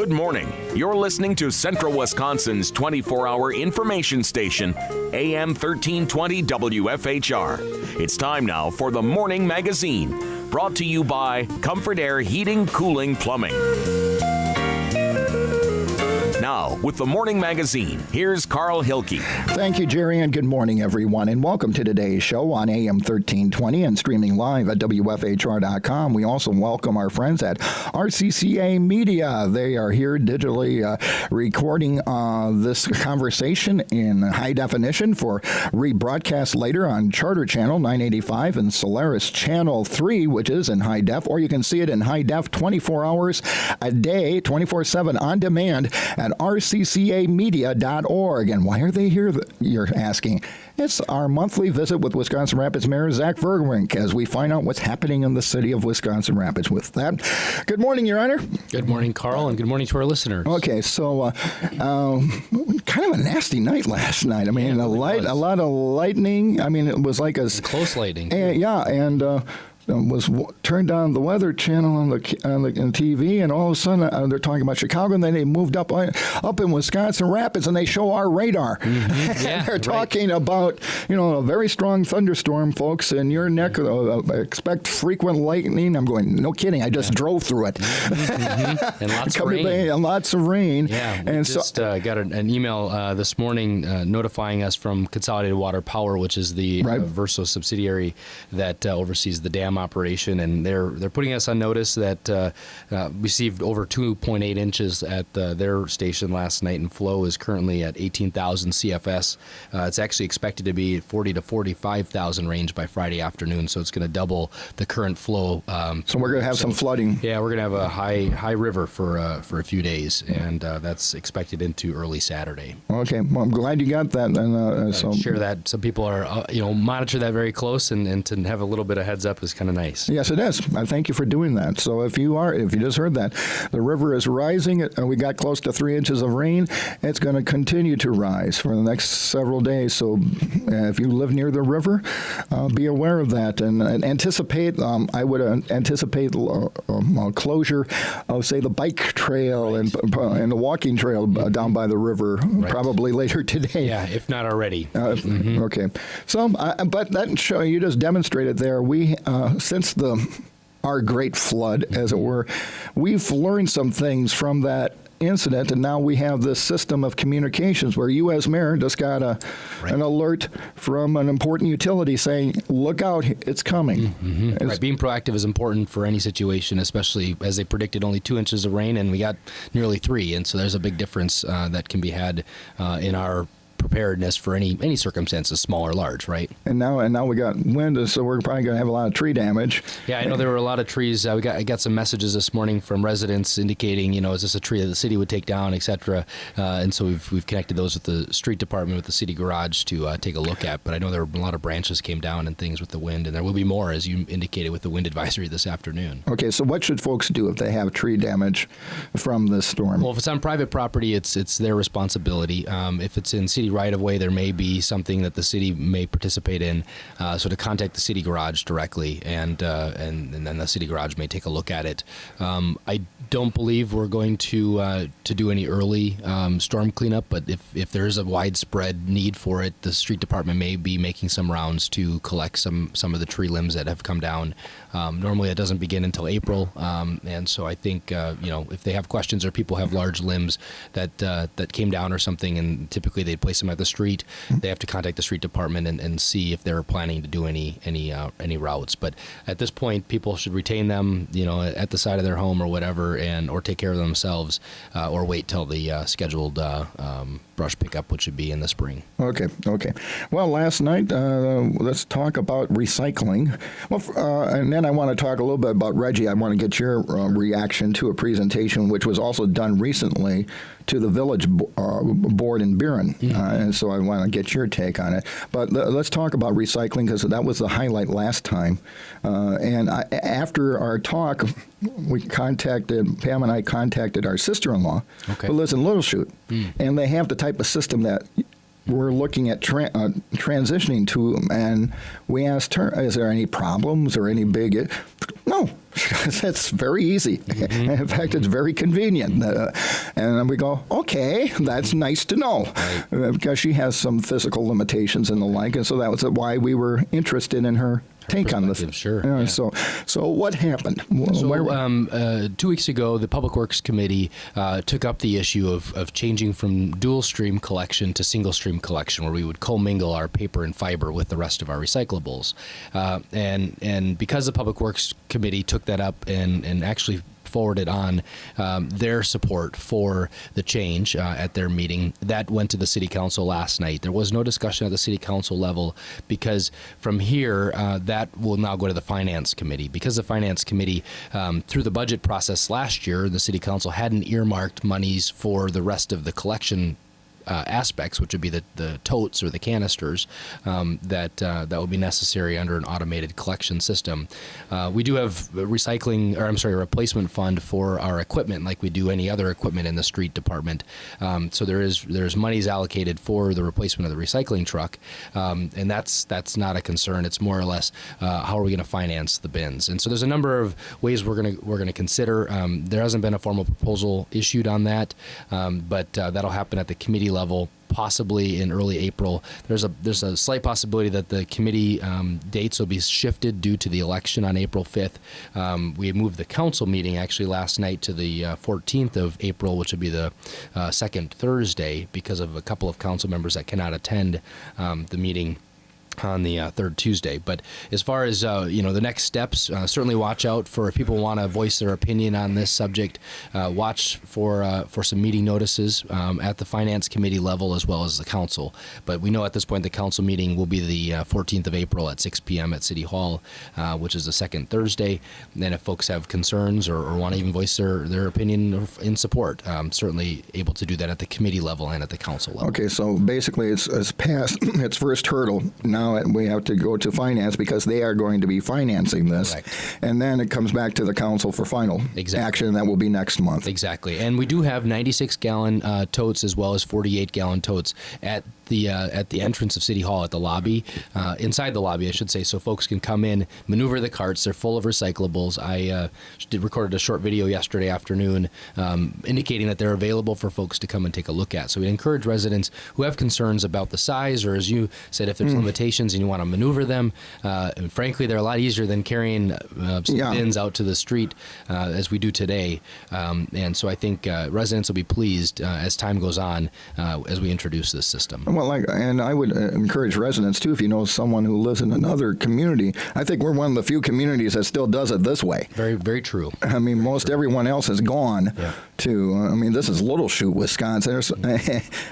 Good morning. You're listening to Central Wisconsin's 24-hour information station, AM 1320 WFHR. It's time now for the Morning Magazine, brought to you by Comfort Air Heating, Cooling, Plumbing. Now, with the Morning Magazine, here's Carl Hilke. Thank you, Jerry, and good morning, everyone, and welcome to today's show on AM 1320 and streaming live at WFHR.com. We also welcome our friends at RCCA Media. They are here digitally recording this conversation in high definition for rebroadcast later on Charter Channel 985 and Solaris Channel 3, which is in high def, or you can see it in high def 24 hours a day, 24/7 on demand at rccamedia.org. And why are they here, you're asking? It's our monthly visit with Wisconsin Rapids Mayor Zach Vruwink as we find out what's happening in the city of Wisconsin Rapids. With that, good morning, Your Honor. Good morning, Carl, and good morning to our listeners. Okay, so kind of a nasty night last night. I mean, a lot of lightning. I mean, it was like a close lightning. And was turned on the Weather Channel on the TV, and all of a sudden they're talking about Chicago, and then they moved up in Wisconsin Rapids, and they show our radar. Mm-hmm. Yeah, they're talking about a very strong thunderstorm, folks, in your neck. Expect frequent lightning. I'm going, no kidding. I just drove through it. Mm-hmm. And lots of rain. And lots of rain. Yeah, we just got an email this morning notifying us from Consolidated Water Power, which is the Verso subsidiary that oversees the dam operation, and they're putting us on notice that received over 2.8 inches at their station last night, and flow is currently at 18,000 CFS. It's actually expected to be 40 to 45,000 range by Friday afternoon, so it's going to double the current flow. So we're going to have some flooding. Yeah, we're going to have a high river for a few days, and that's expected into early Saturday. Okay, well, I'm glad you got that. And so share that. Some people are monitor that very close, and to have a little bit of heads up is kind of nice. Yes, it is. I thank you for doing that. So if you just heard that, the river is rising. We got close to 3 inches of rain. It's going to continue to rise for the next several days. So if you live near the river, be aware of that and anticipate. I would anticipate closure of, say, the bike trail and the walking trail down by the river probably later today. Yeah, if not already. Okay. So, but that show you just demonstrated there. We since our great flood, as it were, we've learned some things from that incident, and now we have this system of communications where you as mayor just got an alert from an important utility saying, look out, it's coming. Mm-hmm. Being proactive is important for any situation, especially as they predicted only 2 inches of rain, and we got nearly 3, and so there's a big difference that can be had in our preparedness for any circumstances, small or large, right? And now we got wind, so we're probably going to have a lot of tree damage. Yeah, I know there were a lot of trees. I got some messages this morning from residents indicating, is this a tree that the city would take down, etc. And so we've connected those with the street department, with the city garage to take a look at. But I know there were a lot of branches came down and things with the wind, and there will be more, as you indicated, with the wind advisory this afternoon. Okay, so what should folks do if they have tree damage from this storm? Well, if it's on private property, it's their responsibility. If it's in city right-of-way, there may be something that the city may participate in, so to contact the city garage directly, and then the city garage may take a look at it. I don't believe we're going to do any early storm cleanup, but if there is a widespread need for it, the street department may be making some rounds to collect some of the tree limbs that have come down. Normally, it doesn't begin until April, and so I think if they have questions or people have large limbs that came down or something, and typically they place them at the street, they have to contact the street department and see if they're planning to do any routes. But at this point, people should retain them, at the side of their home or whatever, or take care of themselves, or wait till the scheduled brush pickup, which would be in the spring. Okay. Well, last night, let's talk about recycling. Well, and then I want to talk a little bit about Reggie. I want to get your reaction to a presentation which was also done recently to the village board in Buren, and so I want to get your take on it. But let's talk about recycling, because that was the highlight last time. And after our talk, Pam and I contacted our sister-in-law, who lives in Little Chute, and they have the type of system that we're looking at transitioning to, and we asked her, is there any problems or any big... No, because it's very easy. In fact, it's very convenient. And then we go, okay, that's nice to know, because she has some physical limitations and the like, and so that was why we were interested in her take on this. Sure. Yeah. So what happened? So 2 weeks ago, the Public Works Committee took up the issue of changing from dual stream collection to single stream collection, where we would commingle our paper and fiber with the rest of our recyclables. And because the Public Works Committee took that up and actually forwarded on their support for the change at their meeting, that went to the City Council last night. There was no discussion at the City Council level, because from here, that will now go to the Finance Committee. Because the Finance Committee, through the budget process last year, the City Council hadn't earmarked monies for the rest of the collection aspects, which would be the totes or the canisters that would be necessary under an automated collection system. We do have a replacement fund for our equipment, like we do any other equipment in the street department. So there's monies allocated for the replacement of the recycling truck, and that's not a concern. It's more or less how are we going to finance the bins? And so there's a number of ways we're going to consider. There hasn't been a formal proposal issued on that, but that'll happen at the committee level, possibly in early April. There's a slight possibility that the committee dates will be shifted due to the election on April 5th. We moved the council meeting actually last night to the 14th of April, which would be the second Thursday, because of a couple of council members that cannot attend the meeting on the third Tuesday. But as far as the next steps, certainly watch out for, if people want to voice their opinion on this subject, watch for some meeting notices at the Finance Committee level as well as the council. But we know at this point the council meeting will be the 14th of April at 6 p.m. at City Hall, which is the second Thursday. And if folks have concerns or want to even voice their opinion in support, certainly able to do that at the committee level and at the council level. Okay, so basically it's past its first hurdle. Now we have to go to finance, because they are going to be financing this. Correct. And then it comes back to the council for final action. That will be next month. Exactly. And we do have 96-gallon totes as well as 48-gallon totes at the entrance of City Hall, at the lobby, inside the lobby, I should say, so folks can come in, maneuver the carts. They're full of recyclables. I recorded a short video yesterday afternoon indicating that they're available for folks to come and take a look at. So we encourage residents who have concerns about the size, or as you said, if there's limitations and you want to maneuver them. And frankly, they're a lot easier than carrying some bins out to the street as we do today. And so I think residents will be pleased as time goes on as we introduce this system. Well, and I would encourage residents, too, if you know someone who lives in another community. I think we're one of the few communities that still does it this way. Very, very true. I mean, most everyone else has gone to, this is Little Chute, Wisconsin.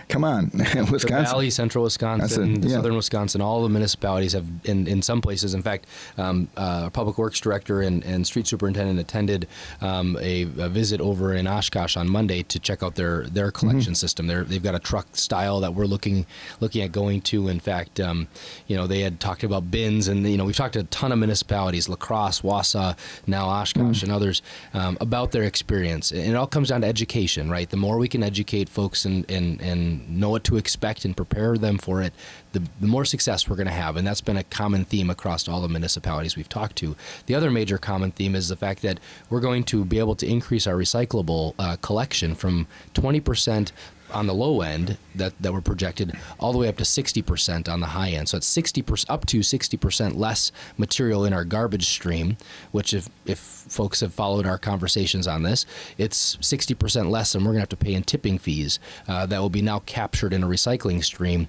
Come on, Wisconsin. The Valley, Central Wisconsin, Southern Wisconsin, all the municipalities have, in some places, in fact, our Public Works Director and Street Superintendent attended a visit over in Oshkosh on Monday to check out their collection system. They've got a truck style that we're looking at going to. In fact, they had talked about bins, and we've talked to a ton of municipalities, La Crosse, Wausau, now Oshkosh, and others about their experience. And it all comes down to education, right? The more we can educate folks and know what to expect and prepare them for it, the more success we're going to have. And that's been a common theme across all the municipalities we've talked to. The other major common theme is the fact that we're going to be able to increase our recyclable collection from 20% on the low end that were projected all the way up to 60% on the high end. So it's 60% up to 60% less material in our garbage stream, which if folks have followed our conversations on this, it's 60% less than we're going to have to pay in tipping fees that will be now captured in a recycling stream.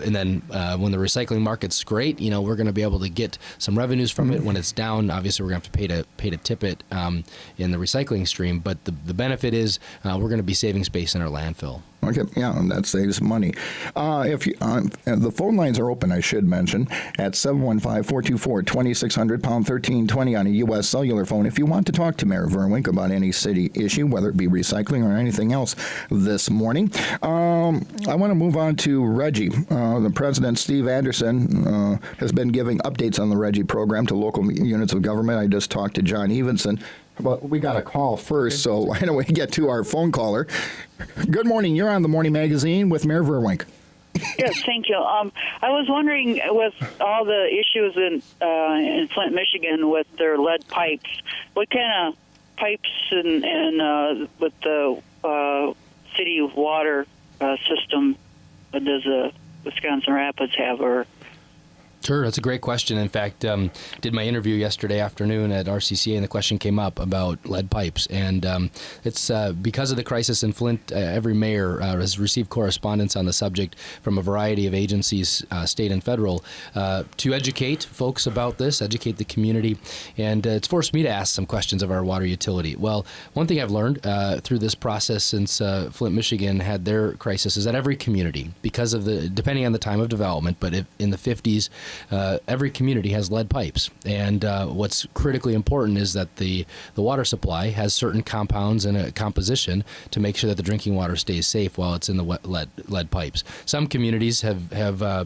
And then when the recycling market's great, we're going to be able to get some revenues from it. When it's down, obviously we're going to have to pay to tip it in the recycling stream. But the benefit is we're going to be saving space in our landfill. Okay, and that saves money. If you, the phone lines are open, I should mention, at 715-424-2600, pound 1320 on a U.S. cellular phone. If you want to talk to Mayor Vruwink about any city issue, whether it be recycling or anything else this morning. I want to move on to Reggie. The President, Steve Anderson, has been giving updates on the Reggie program to local units of government. I just talked to John Evenson. But we got a call first, so why don't we get to our phone caller? Good morning. You're on the Morning Magazine with Mayor Vruwink. Yes, thank you. I was wondering, with all the issues in Flint, Michigan, with their lead pipes, what kind of pipes and with the city water system does the Wisconsin Rapids have? Or Sure, that's a great question. In fact, did my interview yesterday afternoon at RCCA, and the question came up about lead pipes. And it's because of the crisis in Flint, every mayor has received correspondence on the subject from a variety of agencies, state and federal, to educate folks about this, educate the community. And it's forced me to ask some questions of our water utility. Well, one thing I've learned through this process since Flint, Michigan had their crisis is that every community, because of depending on the time of development, but in the 50s, every community has lead pipes, and what's critically important is that the water supply has certain compounds and a composition to make sure that the drinking water stays safe while it's in the wet lead pipes. Some communities have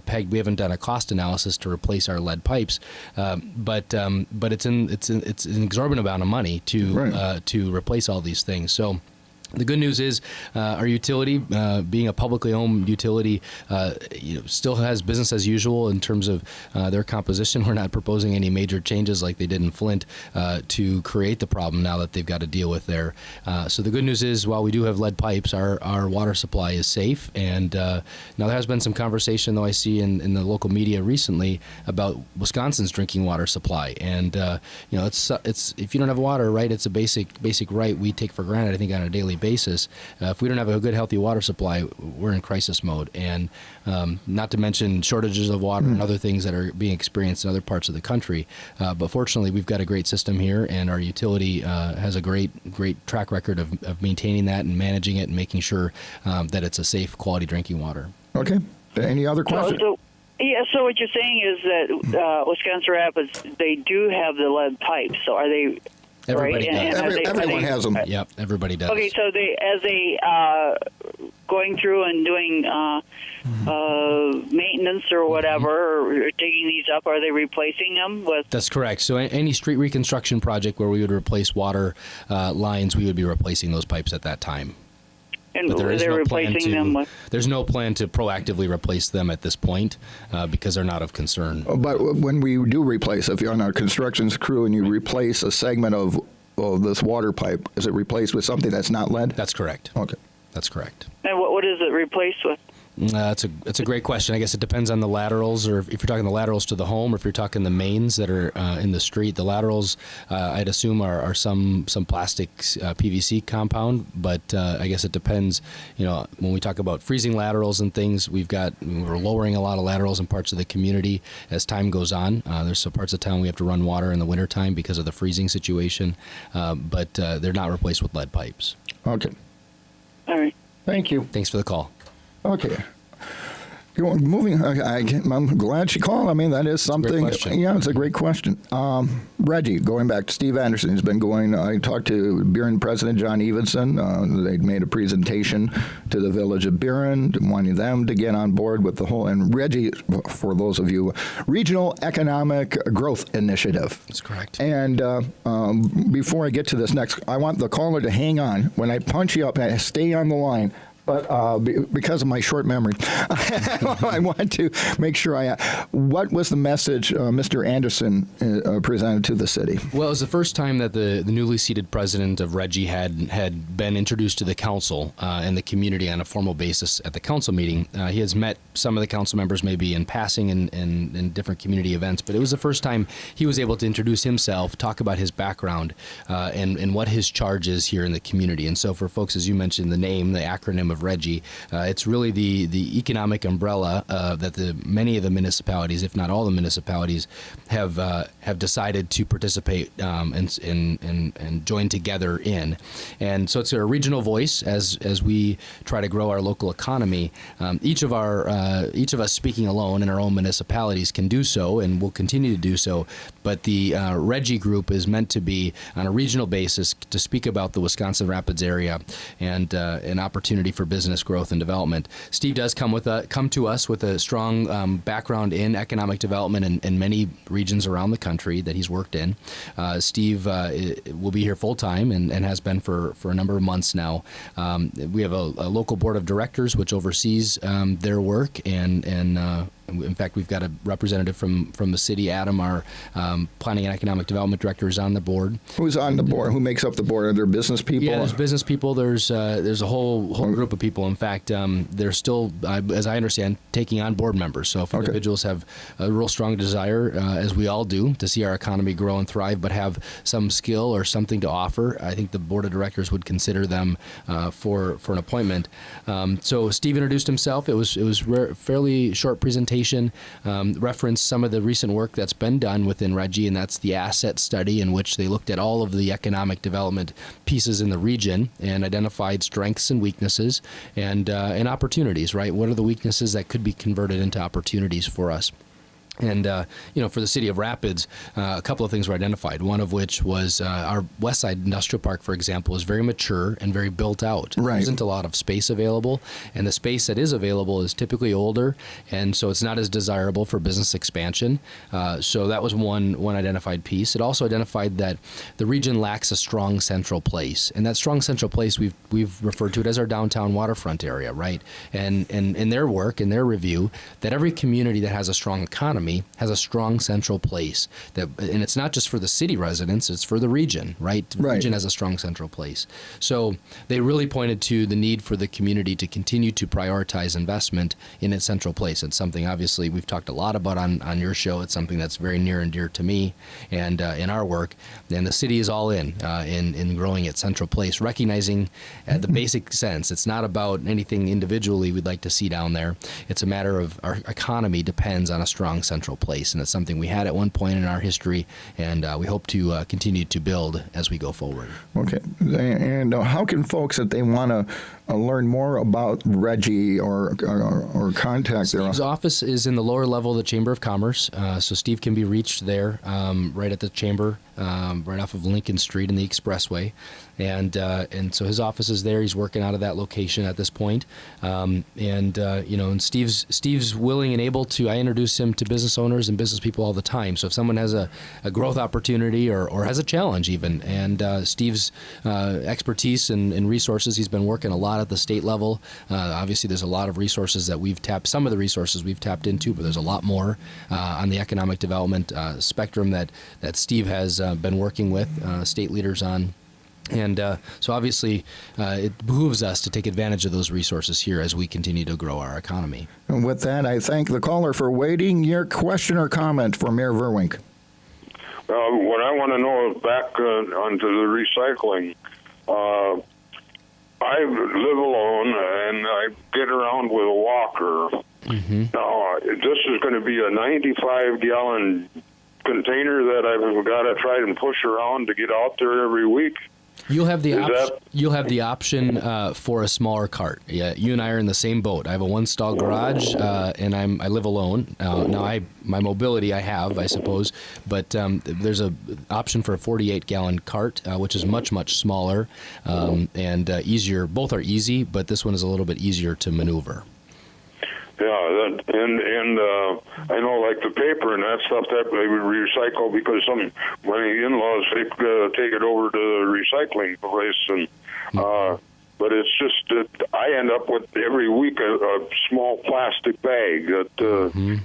pegged. We haven't done a cost analysis to replace our lead pipes, but it's an exorbitant amount of money to replace all these things. So. The good news is our utility, being a publicly owned utility, still has business as usual in terms of their composition. We're not proposing any major changes like they did in Flint to create the problem now that they've got to deal with there. So the good news is, while we do have lead pipes, our water supply is safe. And now there has been some conversation, though, I see in the local media recently about Wisconsin's drinking water supply. And it's if you don't have water, right, it's a basic right we take for granted, I think, on a daily basis. If we don't have a good, healthy water supply, we're in crisis mode. And not to mention shortages of water and other things that are being experienced in other parts of the country. But fortunately, we've got a great system here, and our utility has a great track record of maintaining that and managing it and making sure that it's a safe, quality drinking water. Okay. Any other questions? So what you're saying is that Wisconsin Rapids, they do have the lead pipes. So are they... Everybody right? does. Everyone has them. Yep, everybody does. Okay, so as they going through and doing maintenance or whatever, or digging these up, are they replacing them with? That's correct. So any street reconstruction project where we would replace water lines, we would be replacing those pipes at that time. And they're replacing them with? There's no plan to proactively replace them at this point because they're not of concern. But when we do replace, if you're on a construction crew and you replace a segment of this water pipe, is it replaced with something that's not lead? That's correct. Okay. That's correct. And what is it replaced with? That's a great question. I guess it depends on the laterals, or if you're talking the laterals to the home, or if you're talking the mains that are in the street. The laterals, I'd assume, are some plastic PVC compound, but I guess it depends. When we talk about freezing laterals and things, we're lowering a lot of laterals in parts of the community as time goes on. There's some parts of town we have to run water in the wintertime because of the freezing situation, but they're not replaced with lead pipes. Okay. All right. Thank you. Thanks for the call. Okay. Moving, I'm glad she called. I mean, that is something. Yeah, it's a great question. Reggie, going back to Steve Anderson, he's been going. I talked to Buren President John Evenson. They made a presentation to the village of Buren, wanting them to get on board with the whole. And Reggie, for those of you, Regional Economic Growth Initiative. That's correct. And before I get to this next, I want the caller to hang on. When I punch you up, stay on the line. But because of my short memory, I want to make sure what was the message Mr. Anderson presented to the city? Well, it was the first time that the newly seated president of Reggie had been introduced to the council and the community on a formal basis at the council meeting. He has met some of the council members maybe in passing in different community events, but it was the first time he was able to introduce himself, talk about his background, and what his charge is here in the community. And so for folks, as you mentioned, the acronym of Reggie, it's really the economic umbrella that many of the municipalities, if not all the municipalities, have decided to participate and join together in. And so it's a regional voice as we try to grow our local economy. Each of us speaking alone in our own municipalities can do so, and will continue to do so. but the Reggie Group is meant to be on a regional basis to speak about the Wisconsin Rapids area and an opportunity for business growth and development. Steve does come to us with a strong background in economic development in many regions around the country that he's worked in. Steve will be here full time and has been for a number of months now. We have a local board of directors which oversees their work, and in fact, we've got a representative from the city. Adam, our planning and economic development director, is on the board. Who's on the board? Who makes up the board? Are there business people? Yeah, there's business people. There's a whole group of people. In fact, they're still, as I understand, taking on board members. So if individuals have a real strong desire, as we all do, to see our economy grow and thrive, but have some skill or something to offer, I think the board of directors would consider them for an appointment. So Steve introduced himself. It was fairly short presentation. Referenced some of the recent work that's been done within Reggie, and that's the asset study in which they looked at all of the economic development pieces in the region and identified strengths and weaknesses and opportunities, right? What are the weaknesses that could be converted into opportunities for us? And, for the city of Rapids, a couple of things were identified, one of which was our West Side Industrial Park, for example, is very mature and very built out. Right. There isn't a lot of space available, and the space that is available is typically older, and so it's not as desirable for business expansion. So that was one identified piece. It also identified that the region lacks a strong central place, and that strong central place we've referred to it as our downtown waterfront area, right? And in their work, in their review, that every community that has a strong economy has a strong central place, and it's not just for the city residents, it's for the region, right? The region has a strong central place. So they really pointed to the need for the community to continue to prioritize investment in its central place. It's something obviously we've talked a lot about on your show. It's something that's very near and dear to me and in our work. And the city is all in growing its central place, recognizing the basic sense. It's not about anything individually we'd like to see down there. It's a matter of our economy depends on a strong central place, and it's something we had at one point in our history, and we hope to continue to build as we go forward. Okay, and how can folks, if they want to learn more about Reggie or contact Steve's office is in the lower level of the Chamber of Commerce, so Steve can be reached there, right at the Chamber, right off of Lincoln Street in the Expressway, and so his office is there. He's working out of that location at this point, and Steve's willing and able to. I introduce him to business owners and business people all the time. So if someone has a growth opportunity or has a challenge even, and Steve's expertise and resources, he's been working a lot at the state level. Obviously, there's a lot of resources that we've tapped. Some of the resources we've tapped into, but there's a lot more on the economic development spectrum that Steve has been working with state leaders on. And so obviously it behooves us to take advantage of those resources here as we continue to grow our economy. And with that, I thank the caller for waiting. Your question or comment for Mayor Vruwink? What I want to know is back onto the recycling. I live alone, and I get around with a walker. Mm-hmm. Now, this is going to be a 95-gallon container that I've got to try and push around to get out there every week. You'll have the option for a smaller cart. Yeah, you and I are in the same boat. I have a one-stall garage, and I live alone. Now, my mobility I have, I suppose, but there's an option for a 48-gallon cart, which is much, much smaller and easier. Both are easy, but this one is a little bit easier to maneuver. Yeah, and I know, like the paper and that stuff that they would recycle, because my in-laws they take it over to the recycling place, and but it's just that I end up with every week a small plastic bag that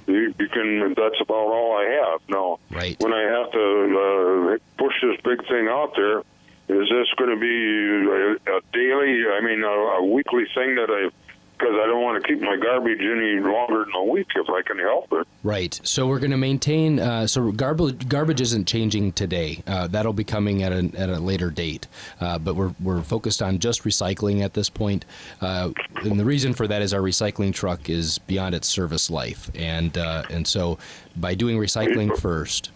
you can. That's about all I have now. Right. When I have to push this big thing out there, is this going to be a daily? I mean, a weekly thing that because I don't want to keep my garbage any longer than a week if I can help it. Right. So we're going to maintain. So garbage isn't changing today. That'll be coming at a later date. But we're focused on just recycling at this point. And the reason for that is our recycling truck is beyond its service life, and so by doing recycling first,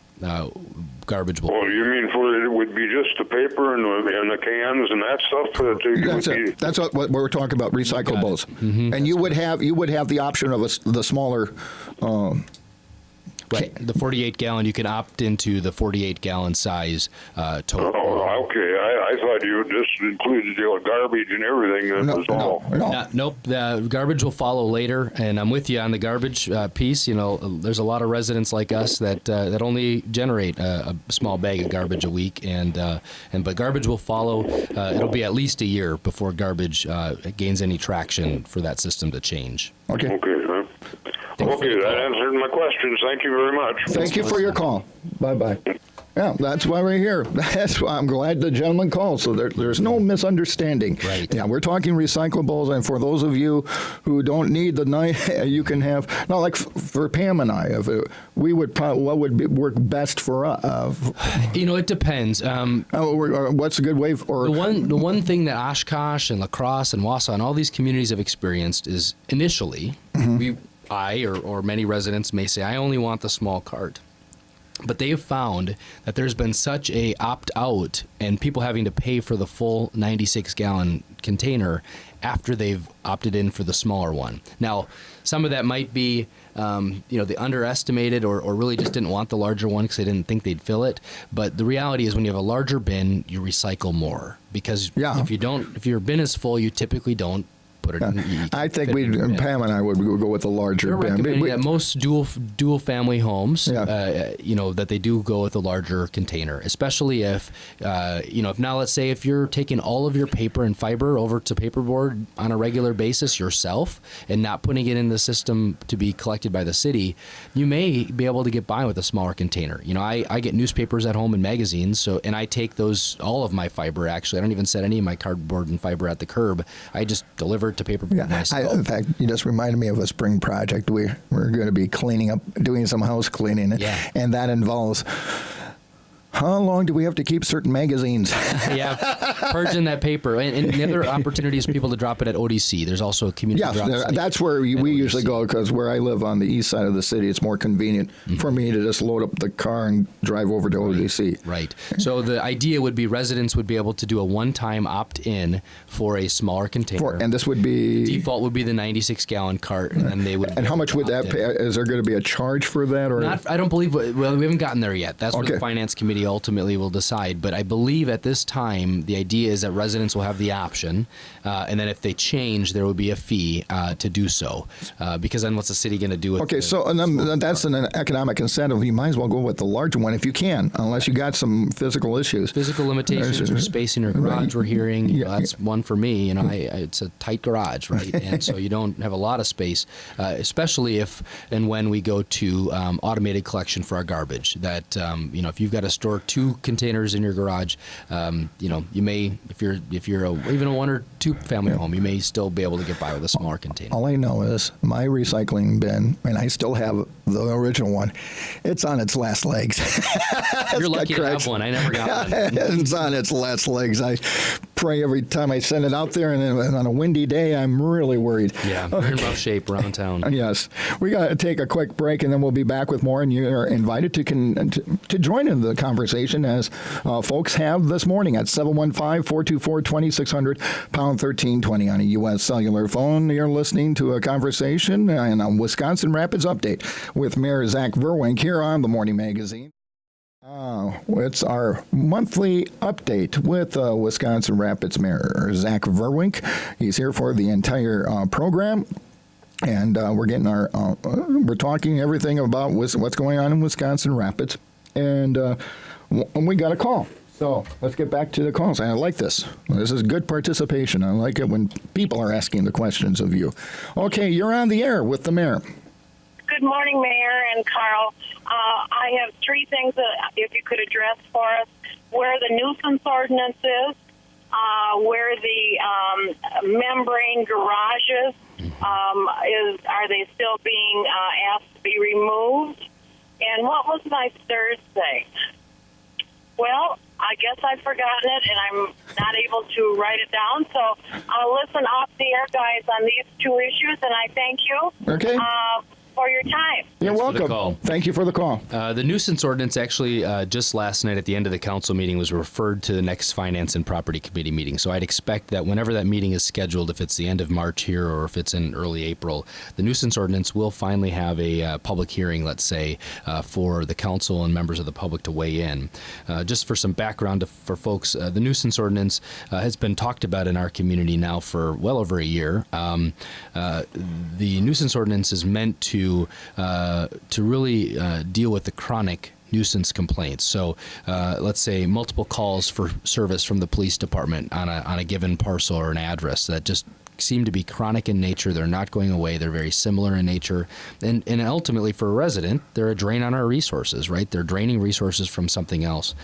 garbage will. Oh, you mean it would be just the paper and the cans and that stuff? That's what we're talking about, recyclables. Mm-hmm. And you would have the option of the smaller Right. The 48-gallon, you can opt into the 48-gallon size total. Oh, okay. I thought you just included the garbage and everything. That was all. Nope. The garbage will follow later, and I'm with you on the garbage piece. There's a lot of residents like us that only generate a small bag of garbage a week, but garbage will follow. It'll be at least a year before garbage gains any traction for that system to change. Okay. Okay, that answered my questions. Thank you very much. Thank you for your call. Bye-bye. Yeah, that's why we're here. That's why I'm glad the gentleman called, so there's no misunderstanding. Right. Yeah, we're talking recyclables, and for those of you who don't need the knife, you can have, like for Pam and I, we would what would work best for us? It depends. What's a good way for... The one thing that Oshkosh and La Crosse and Wausau and all these communities have experienced is initially, I or many residents may say, I only want the small cart. But they have found that there's been such a opt-out and people having to pay for the full 96-gallon container after they've opted in for the smaller one. Now, some of that might be, they underestimated or really just didn't want the larger one because they didn't think they'd fill it. But the reality is when you have a larger bin, you recycle more. Because if your bin is full, you typally don't put it in. I think Pam and I would go with the larger bin. That most dual family homes, that they do go with a larger container, especially if now let's say if you're taking all of your paper and fiber over to paperboard on a regular basis yourself and not putting it in the system to be collected by the city, you may be able to get by with a smaller container. I get newspapers at home and magazines, and I take all of my fiber. Actually, I don't even set any of my cardboard and fiber at the curb. I just deliver to paperboard myself. In fact, you just reminded me of a spring project. We're going to be doing some house cleaning, and that involves how long do we have to keep certain magazines? Purging that paper. And the other opportunity is people to drop it at ODC. There's also a community drop. That's where we usually go, because where I live on the east side of the city, it's more convenient for me to just load up the car and drive over to ODC. Right. So the idea would be residents would be able to do a one-time opt-in for a smaller container. And this would be... Default would be the 96-gallon cart, and then they would... And how much would that pay? Is there going to be a charge for that? Or I don't believe... Well, we haven't gotten there yet. That's what the Finance Committee ultimately will decide. But I believe at this time, the idea is that residents will have the option, and then if they change, there will be a fee to do so. Because then what's the city going to do with that's an economic incentive. You might as well go with the larger one if you can, unless you got some physical issues. Physical limitations or space in your garage, we're hearing. That's one for me. It's a tight garage, right? And so you don't have a lot of space, especially if and when we go to automated collection for our garbage. That if you've got to store 2 containers in your garage, you may, if you're even a 1 or 2 family home, you may still be able to get by with a smaller container. All I know is my recycling bin, and I still have the original one, it's on its last legs. You're lucky to have one. I never got one. It's on its last legs. I pray every time I send it out there, and on a windy day, I'm really worried. Yeah, we're in rough shape around town. Yes. We got to take a quick break, and then we'll be back with more, and you're invited to join in the conversation, as folks have this morning at 715-424-2600, pound 1320 on a U.S. cellular phone. You're listening to a conversation and a Wisconsin Rapids Update with Mayor Zach Vruwink here on the Morning Magazine. It's our monthly update with Wisconsin Rapids Mayor Zach Vruwink. He's here for the entire program. And we're talking everything about what's going on in Wisconsin Rapids. And we got a call. So let's get back to the calls. I like this. This is good participation. I like it when people are asking the questions of you. Okay, you're on the air with the mayor. Good morning, Mayor and Carl. I have 3 things that if you could address for us. Where the nuisance ordinance is, where the membrane garages are they still being asked to be removed? And what was my third thing? Well, I guess I've forgotten it, and I'm not able to write it down. So I'll listen off the air, guys, on these 2 issues, and I thank you. Okay. for your time. You're Thanks for the welcome. call. Thank you for the call. The nuisance ordinance actually just last night at the end of the council meeting was referred to the next Finance and Property Committee meeting. So I'd expect that whenever that meeting is scheduled, if it's the end of March here or if it's in early April, the nuisance ordinance will finally have a public hearing, let's say, for the council and members of the public to weigh in. Just for some background for folks, the nuisance ordinance has been talked about in our community now for well over a year. The nuisance ordinance is meant to really deal with the chronic nuisance complaints. So let's say multiple calls for service from the police department on a given parcel or an address that just seem to be chronic in nature. They're not going away. They're very similar in nature. And ultimately for a resident, they're a drain on our resources, right? They're draining resources from something else.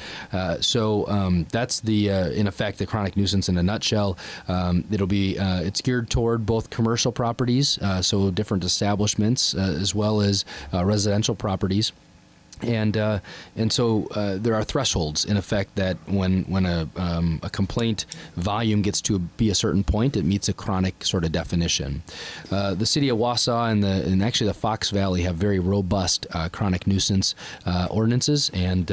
So that's in effect, the chronic nuisance in a nutshell. It's geared toward both commercial properties, so different establishments, as well as residential properties. And so there are thresholds in effect that when a complaint volume gets to be a certain point, it meets a chronic sort of definition. The city of Wausau and actually the Fox Valley have very robust chronic nuisance ordinances, and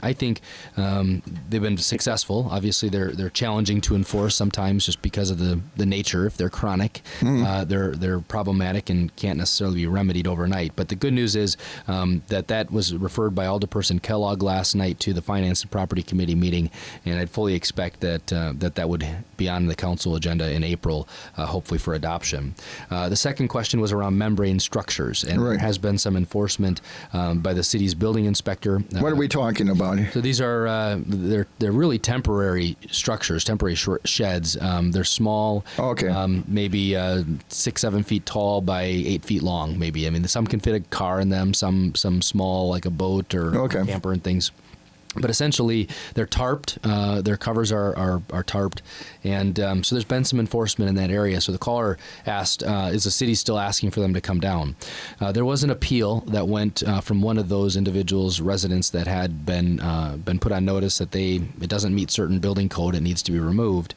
I think they've been successful. Obviously, they're challenging to enforce sometimes just because of the nature. If they're chronic, they're problematic and can't necessarily be remedied overnight. But the good news is that was referred by Alderperson Kellogg last night to the Finance and Property Committee meeting, and I'd fully expect that would be on the council agenda in April, hopefully for adoption. The second question was around membrane structures, and there has been some enforcement by the city's building inspector. What are we talking about? So these are they're really temporary structures, temporary sheds. They're small, maybe 6-7 feet tall by 8 feet long, maybe. I mean, some can fit a car in them, some small, like a boat or camper and things. But essentially, they're tarped. Their covers are tarped, and so there's been some enforcement in that area. So the caller asked, "Is the city still asking for them to come down?" There was an appeal that went from one of those individuals' residents that had been put on notice that it doesn't meet certain building code. It needs to be removed.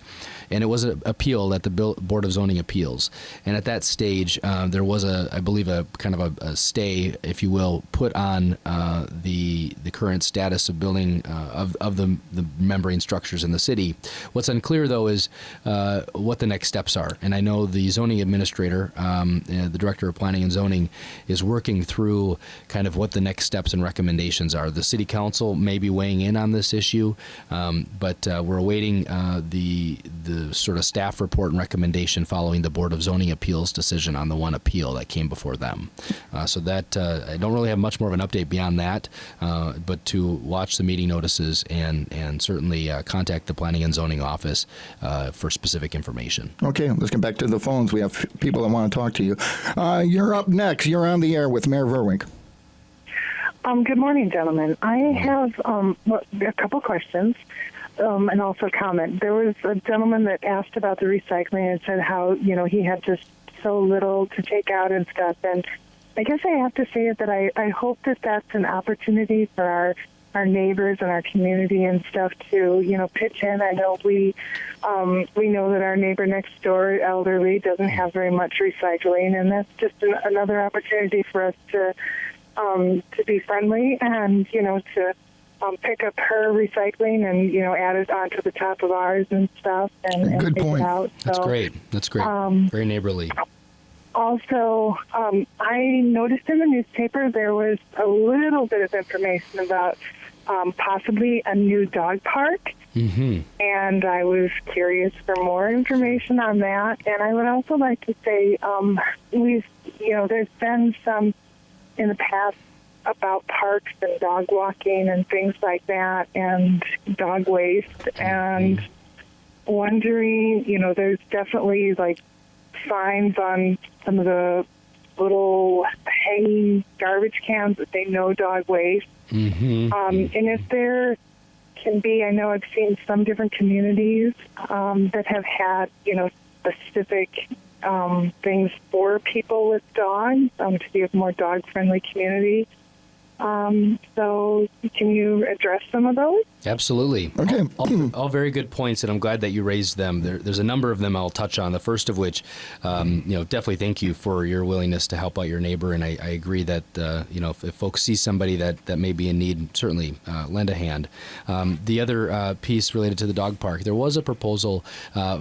And it was an appeal at the Board of Zoning Appeals. And at that stage, there was I believe a kind of a stay, if you will, put on the current status of building of the membrane structures in the city. What's unclear, though, is what the next steps are. And I know the zoning administrator, the director of planning and zoning, is working through kind of what the next steps and recommendations are. The city council may be weighing in on this issue, but we're awaiting the sort of staff report and recommendation following the Board of Zoning Appeals decision on the one appeal that came before them. So that I don't really have much more of an update beyond that, but to watch the meeting notices and certainly contact the Planning and Zoning Office for specific information. Okay, let's get back to the phones. We have people that want to talk to you. You're up next. You're on the air with Mayor Vruwink. Good morning, gentlemen. I have a couple questions. And also a comment. There was a gentleman that asked about the recycling and said how, he had just so little to take out and stuff. And I guess I have to say that I hope that that's an opportunity for our neighbors and our community and stuff to, pitch in. I know we know that our neighbor next door, elderly, doesn't have very much recycling, and that's just another opportunity for us to be friendly and, to pick up her recycling and, add it onto the top of ours and stuff. And good take point. It out. That's so, great. That's great. Very neighborly. Also, I noticed in the newspaper there was a little bit of information about possibly a new dog park. Mm-hmm. And I was curious for more information on that. And I would also like to say there's been some in the past about parks and dog walking and things like that and dog waste and wondering, there's definitely like signs on some of the little hanging garbage cans that say no dog waste. Mm-hmm. And if there can be, I know I've seen some different communities that have had, specific things for people with dogs to be a more dog-friendly community. So can you address some of those? Absolutely. Okay. All very good points, and I'm glad that you raised them. There's a number of them I'll touch on. The first of which, definitely thank you for your willingness to help out your neighbor. And I agree that, if folks see somebody that may be in need, certainly lend a hand. The other piece related to the dog park, there was a proposal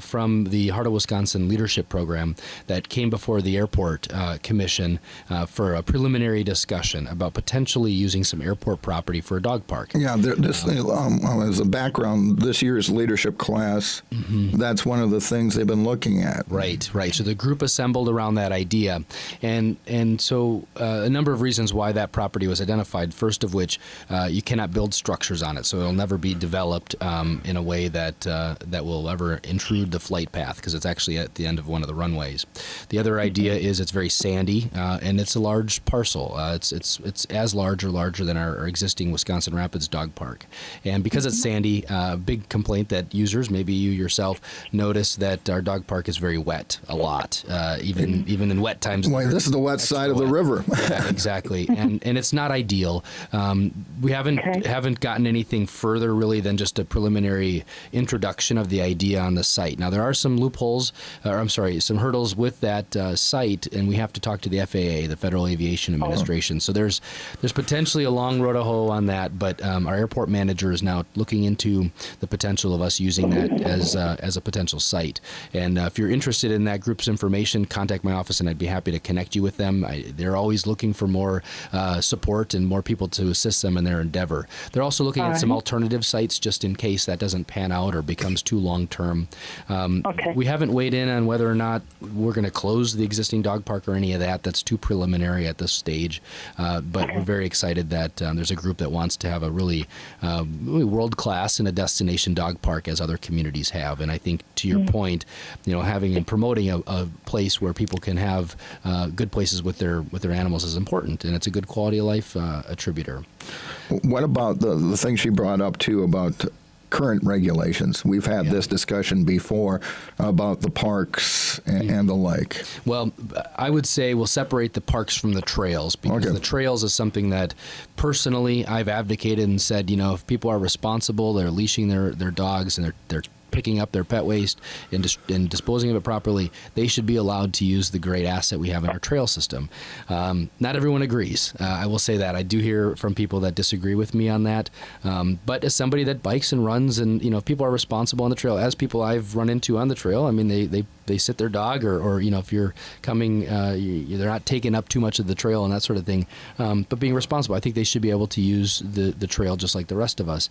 from the Heart of Wisconsin Leadership Program that came before the Airport Commission for a preliminary discussion about potentially using some airport property for a dog park. Yeah, as a background, this year's leadership class, that's one of the things they've been looking at. Right. So the group assembled around that idea, and so a number of reasons why that property was identified. First of which, you cannot build structures on it, so it'll never be developed in a way that will ever intrude the flight path, because it's actually at the end of one of the runways. The other idea is it's very sandy, and it's a large parcel. It's as large or larger than our existing Wisconsin Rapids dog park. And because it's sandy, a big complaint that users, maybe you yourself, notice that our dog park is very wet a lot, even in wet times. Well, this is the wet side of the river. Yeah, exactly, and it's not ideal. We haven't gotten anything further really than just a preliminary introduction of the idea on the site. Now there are some some hurdles with that site, and we have to talk to the FAA, the Federal Aviation Administration. So there's potentially a long road to hoe on that, but our airport manager is now looking into the potential of us using that as a potential site. And if you're interested in that group's information, contact my office and I'd be happy to connect you with them. They're always looking for more support and more people to assist them in their endeavor. They're also looking at some alternative sites just in case that doesn't pan out or becomes too long term. We haven't weighed in on whether or not we're going to close the existing dog park or any of that. That's too preliminary at this stage. But we're very excited that there's a group that wants to have a really world-class and a destination dog park as other communities have. And I think to your point, having and promoting a place where people can have good places with their animals is important, and it's a good quality of life attributor. What about the thing she brought up too about current regulations? We've had this discussion before about the parks and the like. Well, I would say we'll separate the parks from the trails, because the trails is something that personally I've advocated and said, if people are responsible, they're leashing their dogs and they're picking up their pet waste and disposing of it properly, they should be allowed to use the great asset we have in our trail system. Not everyone agrees. I will say that. I do hear from people that disagree with me on that. But as somebody that bikes and runs, and if people are responsible on the trail, as people I've run into on the trail, I mean, they sit their dog, or if you're coming, they're not taking up too much of the trail and that sort of thing. But being responsible, I think they should be able to use the trail just like the rest of us.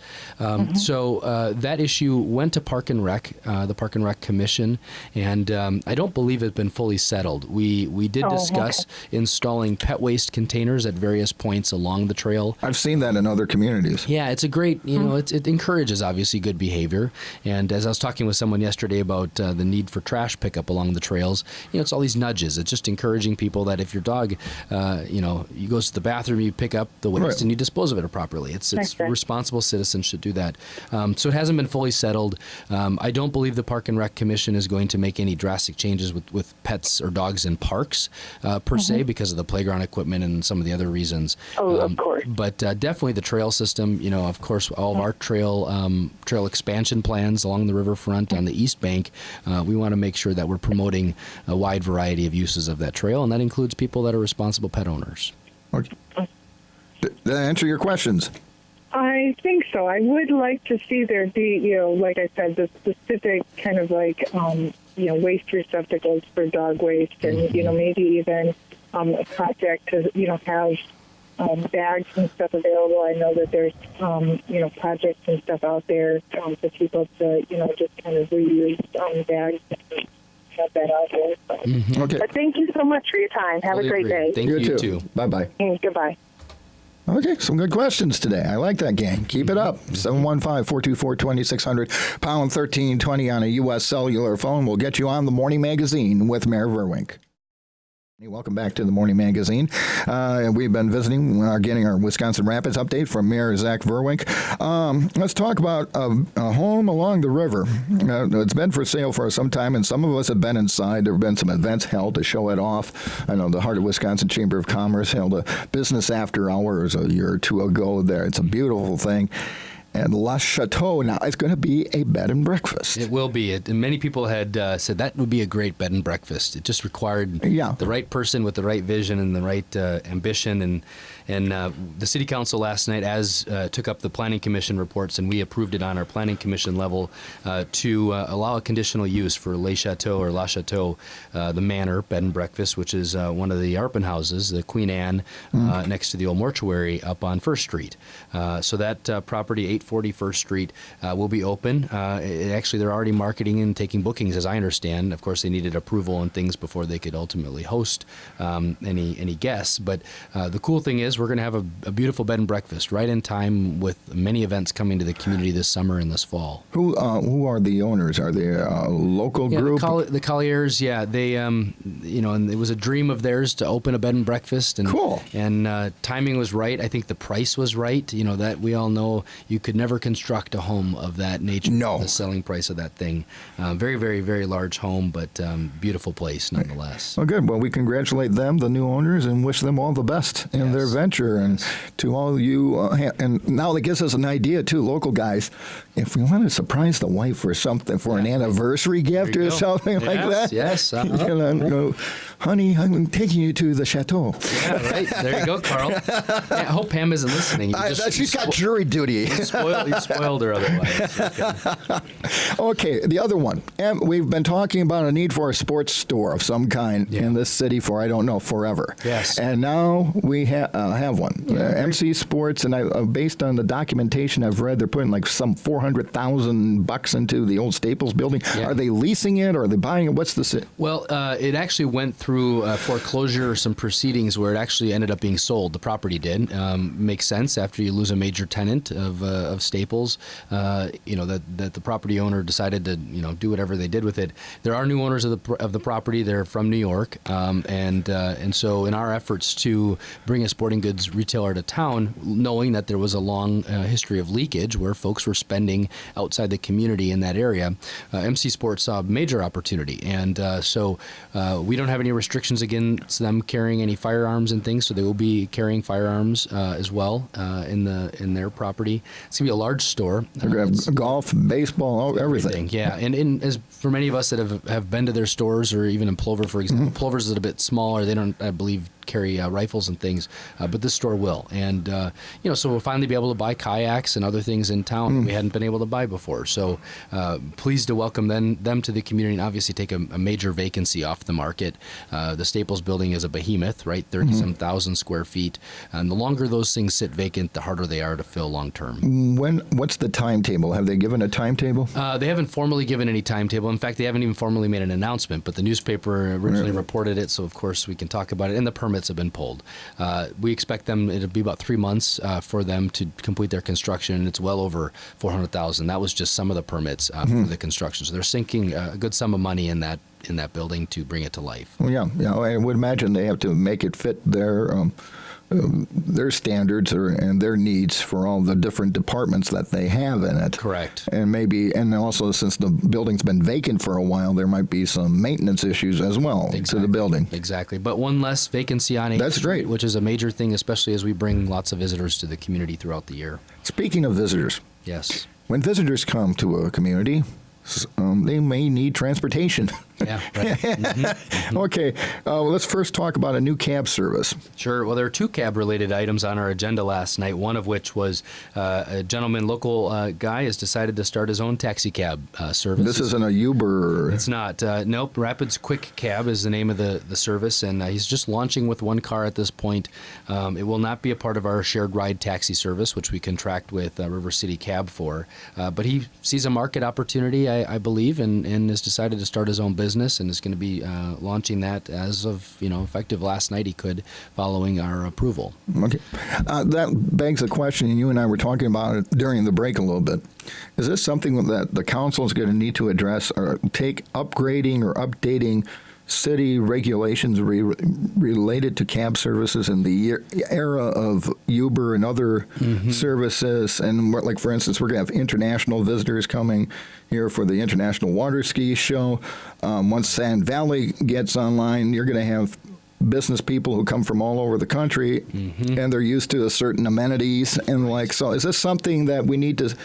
So that issue went to Park and Rec, the Park and Rec Commission, and I don't believe it's been fully settled. We did discuss installing pet waste containers at various points along the trail. I've seen that in other communities. Yeah, it's a great, it encourages obviously good behavior. And as I was talking with someone yesterday about the need for trash pickup along the trails, it's all these nudges. It's just encouraging people that if your dog, you goes to the bathroom, you pick up the waste and you dispose of it properly. It's responsible citizens should do that. So it hasn't been fully settled. I don't believe the Park and Rec Commission is going to make any drastic changes with pets or dogs in parks per se, because of the playground equipment and some of the other reasons. Of course. But definitely the trail system, of course, all of our trail expansion plans along the riverfront on the East Bank, we want to make sure that we're promoting a wide variety of uses of that trail, and that includes people that are responsible pet owners. Okay. Did that answer your questions? I think so. I would like to see there be, like I said, the specific kind of waste receptacles for dog waste, and maybe even a project to have bags and stuff available. I know that there's projects and stuff out there for people to just kind of reuse bags and have that out there. Okay. But thank you so much for your time. Have a great day. Thank you too. Bye-bye. Goodbye. Okay, some good questions today. I like that, gang. Keep it up. 715-424-2600, pound 1320 on a U.S. cellular phone. We'll get you on the Morning Magazine with Mayor Vruwink. Welcome back to the Morning Magazine. We've been visiting, getting our Wisconsin Rapids update from Mayor Zach Vruwink. Let's talk about a home along the river. It's been for sale for some time, and some of us have been inside. There have been some events held to show it off. I know the Heart of Wisconsin Chamber of Commerce held a business after hours a year or two ago there. It's a beautiful thing. And La Chateau now is going to be a bed and breakfast. It will be. And many people had said that would be a great bed and breakfast. It just required the right person with the right vision and the right ambition. And the City Council last night took up the Planning Commission reports, and we approved it on our Planning Commission level to allow a conditional use for Le Chateau or La Chateau, the Manor bed and breakfast, which is one of the Arpin houses, the Queen Anne, next to the old mortuary up on First Street. So that property, 840 First Street, will be open. Actually, they're already marketing and taking bookings, as I understand. Of course, they needed approval and things before they could ultimately host any guests. But the cool thing is we're going to have a beautiful bed and breakfast right in time with many events coming to the community this summer and this fall. Who are the owners? Are they a local group? The Colliers, they, and it was a dream of theirs to open a bed and breakfast. And, cool. And timing was right. I think the price was right. That we all know you could never construct a home of that nature. No. The selling price of that thing. Very, very, very large home, but beautiful place nonetheless. Well, good. Well, we congratulate them, the new owners, and wish them all the best in their venture. And to all you, and now that gives us an idea, too, local guys, if we want to surprise the wife for something, for an anniversary gift or something like that. Yes. You can go, honey, I'm taking you to the chateau. Yeah, right. There you go, Carl. I hope Pam isn't listening. She's got jury duty. You spoiled her otherwise. Okay, the other one. And we've been talking about a need for a sports store of some kind in this city for, I don't know, forever. Yes. And now we have one. MC Sports, and based on the documentation I've read, they're putting like some $400,000 into the old Staples building. Yeah. Are they leasing it or are they buying it? What's the... Well, it actually went through foreclosure or some proceedings where it actually ended up being sold. The property did. Makes sense after you lose a major tenant of Staples, that the property owner decided to, do whatever they did with it. There are new owners of the property. They're from New York, and so in our efforts to bring a sporting goods retailer to town, knowing that there was a long history of leakage where folks were spending outside the community in that area, MC Sports saw a major opportunity, and so we don't have any restrictions against them carrying any firearms and things, so they will be carrying firearms as well in their property. It's going to be a large store. Golf, baseball, everything. Yeah, and as for many of us that have been to their stores, or even in Plover, for example, Plover's a little bit smaller. They don't, I believe, carry rifles and things, but this store will. And, so we'll finally be able to buy kayaks and other things in town that we hadn't been able to buy before. So pleased to welcome them to the community and obviously take a major vacancy off the market. The Staples building is a behemoth, right? 30-some thousand square feet. And the longer those things sit vacant, the harder they are to fill long term. What's the timetable? Have they given a timetable? They haven't formally given any timetable. In fact, they haven't even formally made an announcement, but the newspaper originally reported it, so of course we can talk about it. And the permits have been pulled. We expect it'll be about 3 months for them to complete their construction. It's well over $400,000. That was just some of the permits for the construction. So they're sinking a good sum of money in that building to bring it to life. Well, yeah. I would imagine they have to make it fit their standards and their needs for all the different departments that they have in it. Correct. And also since the building's been vacant for a while, there might be some maintenance issues as well to the building. Exactly. But one less vacancy on 8th Street, which is a major thing, especially as we bring lots of visitors to the community throughout the year. Speaking of visitors. Yes. When visitors come to a community, they may need transportation. Yeah, right. Okay, let's first talk about a new cab service. Sure. Well, there are 2 cab-related items on our agenda last night, one of which was a gentleman, local guy, has decided to start his own taxi cab service. This isn't a Uber? It's not. Nope. Rapids Quick Cab is the name of the service, and he's just launching with 1 car at this point. It will not be a part of our shared ride taxi service, which we contract with River City Cab for, but he sees a market opportunity, I believe, and has decided to start his own business and is going to be launching that as of, effective last night he could, following our approval. Okay. That begs the question, and you and I were talking about it during the break a little bit. Is this something that the council is going to need to address or take upgrading or updating city regulations related to cab services in the era of Uber and other services? And like, for instance, we're going to have international visitors coming here for the International Water Ski Show. Once Sand Valley gets online, you're going to have business people who come from all over the country, and they're used to certain amenities and so is this something that we need to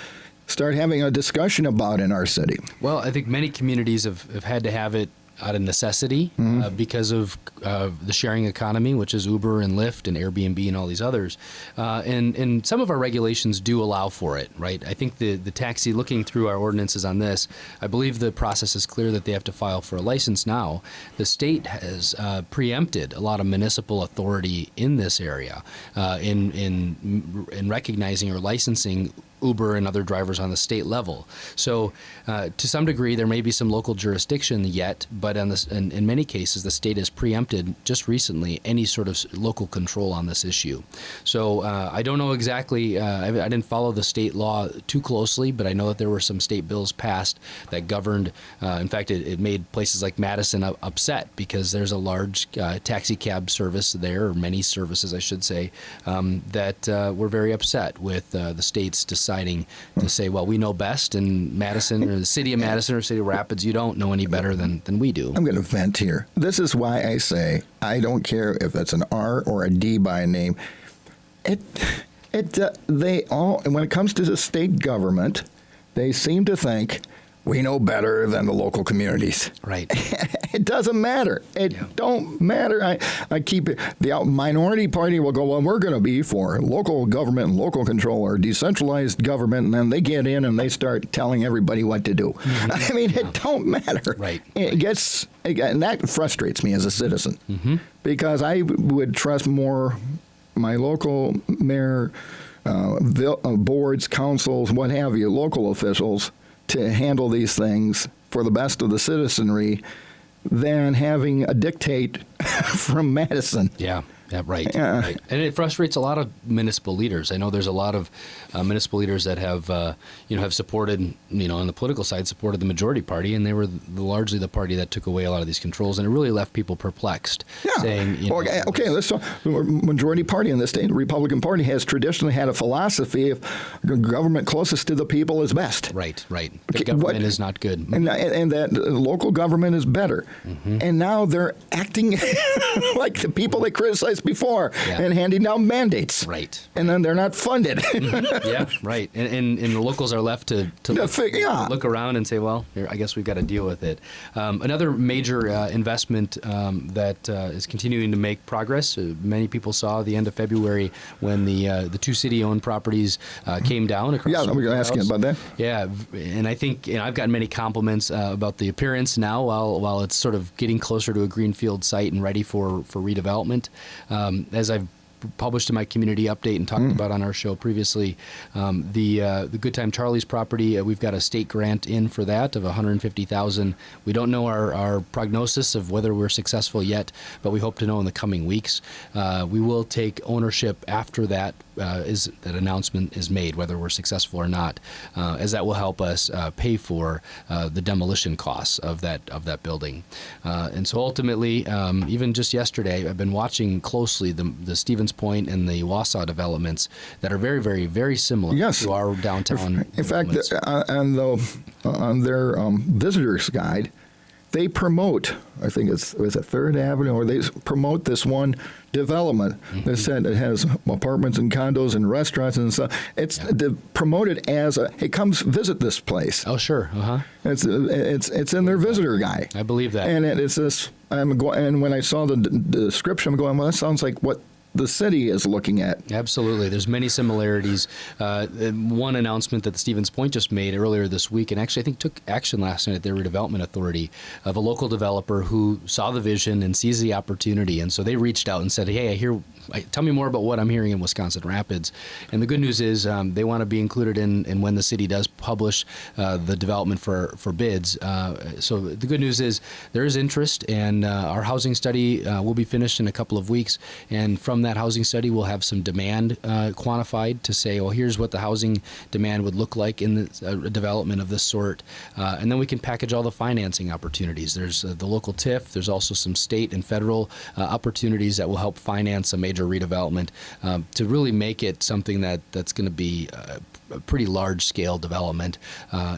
start having a discussion about in our city? Well, I think many communities have had to have it out of necessity because of the sharing economy, which is Uber and Lyft and Airbnb and all these others. And some of our regulations do allow for it, right? I think the taxi, looking through our ordinances on this, I believe the process is clear that they have to file for a license now. The state has preempted a lot of municipal authority in this area in recognizing or licensing Uber and other drivers on the state level. So to some degree, there may be some local jurisdiction yet, but in many cases, the state has preempted just recently any sort of local control on this issue. So I don't know exactly, I didn't follow the state law too closely, but I know that there were some state bills passed that governed, in fact, it made places like Madison upset because there's a large taxi cab service there, or many services, I should say, that were very upset with the state's deciding to say, well, we know best, and Madison or the city of Madison or city of Rapids, you don't know any better than we do. I'm going to vent here. This is why I say I don't care if it's an R or a D by name. They all, when it comes to the state government, they seem to think we know better than the local communities. Right. It doesn't matter. It don't matter. I keep it. The minority party will go, well, we're going to be for local government and local control or decentralized government, and then they get in and they start telling everybody what to do. I mean, it don't matter. Right. It gets, and that frustrates me as a citizen because I would trust more my local mayor, boards, councils, what have you, local officials to handle these things for the best of the citizenry than having a dictate from Madison. Yeah, right. And it frustrates a lot of municipal leaders. I know there's a lot of municipal leaders that have supported, on the political side, supported the majority party, and they were largely the party that took away a lot of these controls, and it really left people perplexed. Saying, okay, let's talk. The majority party in this state, the Republican Party, has traditionally had a philosophy of government closest to the people is best. Right. The government is not good. And that local government is better. And now they're acting like the people they criticized before and handing down mandates. Right. And then they're not funded. Yeah, right. And the locals are left to look around and say, well, here, I guess we've got to deal with it. Another major investment that is continuing to make progress. Many people saw the end of February when the two city-owned properties came down. I'm going to ask you about that. Yeah, and I think I've gotten many compliments about the appearance now while it's sort of getting closer to a greenfield site and ready for redevelopment. As I've published in my community update and talked about on our show previously, the Good Time Charlie's property, we've got a state grant in for that of $150,000. We don't know our prognosis of whether we're successful yet, but we hope to know in the coming weeks. We will take ownership after that that announcement is made, whether we're successful or not, as that will help us pay for the demolition costs of that building. And so ultimately, even just yesterday, I've been watching closely the Stevens Point and the Wausau developments that are very, very, very similar to our downtown. In fact, on their visitor's guide, they promote, I think it's 3rd Avenue, or they promote this one development. They said it has apartments and condos and restaurants and stuff. It's promoted as hey, come visit this place. Oh, sure. It's in their visitor guide. I believe that. And it's this. And when I saw the description, I'm going, well, that sounds like what the city is looking at. Absolutely. There's many similarities. One announcement that the Stevens Point just made earlier this week, and actually I think took action last night at their redevelopment authority, of a local developer who saw the vision and sees the opportunity. And so they reached out and said, hey, tell me more about what I'm hearing in Wisconsin Rapids. And the good news is they want to be included in when the city does publish the development for bids. So the good news is there is interest, and our housing study will be finished in a couple of weeks. And from that housing study, we'll have some demand quantified to say, well, here's what the housing demand would look like in the development of this sort. And then we can package all the financing opportunities. There's the local TIF. There's also some state and federal opportunities that will help finance a major redevelopment to really make it something that's going to be a pretty large-scale development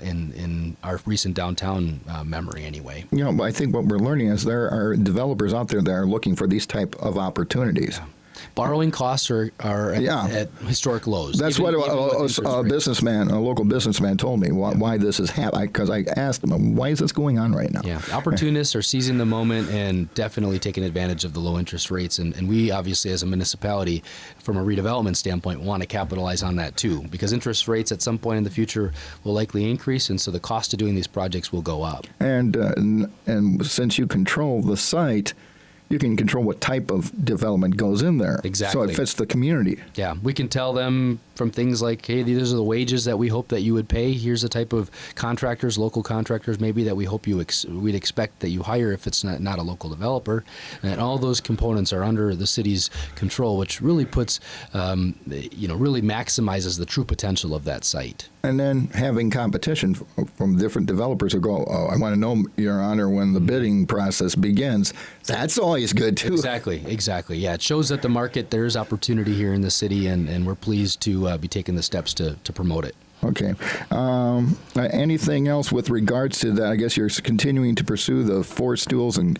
in our recent downtown memory anyway. But I think what we're learning is there are developers out there that are looking for these type of opportunities. Yeah. Borrowing costs are at historic lows. That's what a local businessman told me, why this is happening, because I asked him, why is this going on right now? Yeah, opportunists are seizing the moment and definitely taking advantage of the low interest rates. And we obviously, as a municipality, from a redevelopment standpoint, want to capitalize on that too, because interest rates at some point in the future will likely increase, and so the cost of doing these projects will go up. And since you control the site, you can control what type of development goes in there. Exactly. So it fits the community. Yeah, we can tell them from things like, hey, these are the wages that we hope that you would pay. Here's the type of contractors, local contractors maybe, that we hope we'd expect that you hire if it's not a local developer. And all those components are under the city's control, which really puts, really maximizes the true potential of that site. And then having competition from different developers who go, I want to know, Your Honor, when the bidding process begins. That's always good, too. Exactly. Yeah, it shows that the market, there's opportunity here in the city, and we're pleased to be taking the steps to promote it. Okay. Anything else with regards to that? I guess you're continuing to pursue the Four Stools and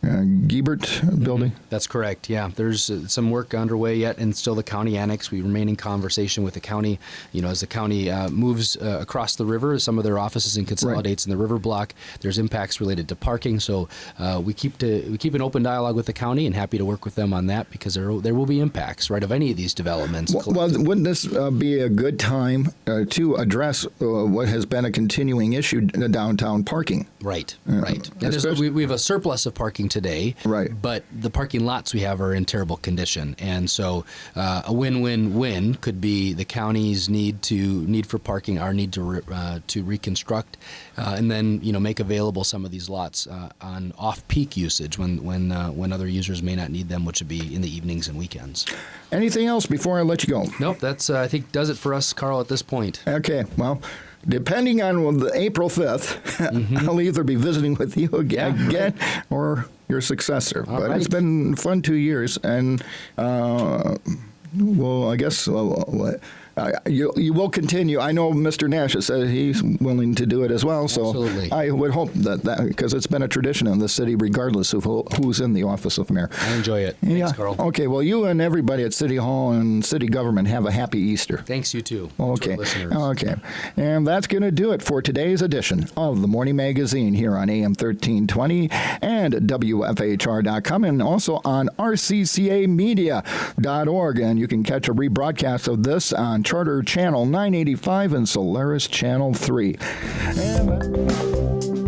Giebert building? That's correct, yeah. There's some work underway yet, and still the county annex. We remain in conversation with the county. As the county moves across the river, some of their offices and consolidates in the river block, there's impacts related to parking. So we keep an open dialogue with the county, and happy to work with them on that, because there will be impacts, right, of any of these developments. Well, wouldn't this be a good time to address what has been a continuing issue, downtown parking? Right. We have a surplus of parking today, right? But the parking lots we have are in terrible condition, and so a win-win-win could be the county's need for parking, our need to reconstruct, and then make available some of these lots on off-peak usage when other users may not need them, which would be in the evenings and weekends. Anything else before I let you go? Nope. That's I think does it for us, Carl, at this point. Okay. Well, depending on the April 5th, I'll either be visiting with you again or your successor. All but right. It's been fun 2 years, and I guess you will continue. I know Mr. Nash has said he's willing to do it as well, so Absolutely. I would hope that because it's been a tradition in the city, regardless of who's in the office of mayor. I enjoy it. Thanks, Carl. Okay, well, you and everybody at City Hall and city government have a happy Easter. Thanks, you too. Okay. To our listeners. Okay. And that's going to do it for today's edition of the Morning Magazine here on AM 1320 and WFHR.com, and also on RCCAmedia.org. And you can catch a rebroadcast of this on Charter Channel 985 and Solaris Channel 3. And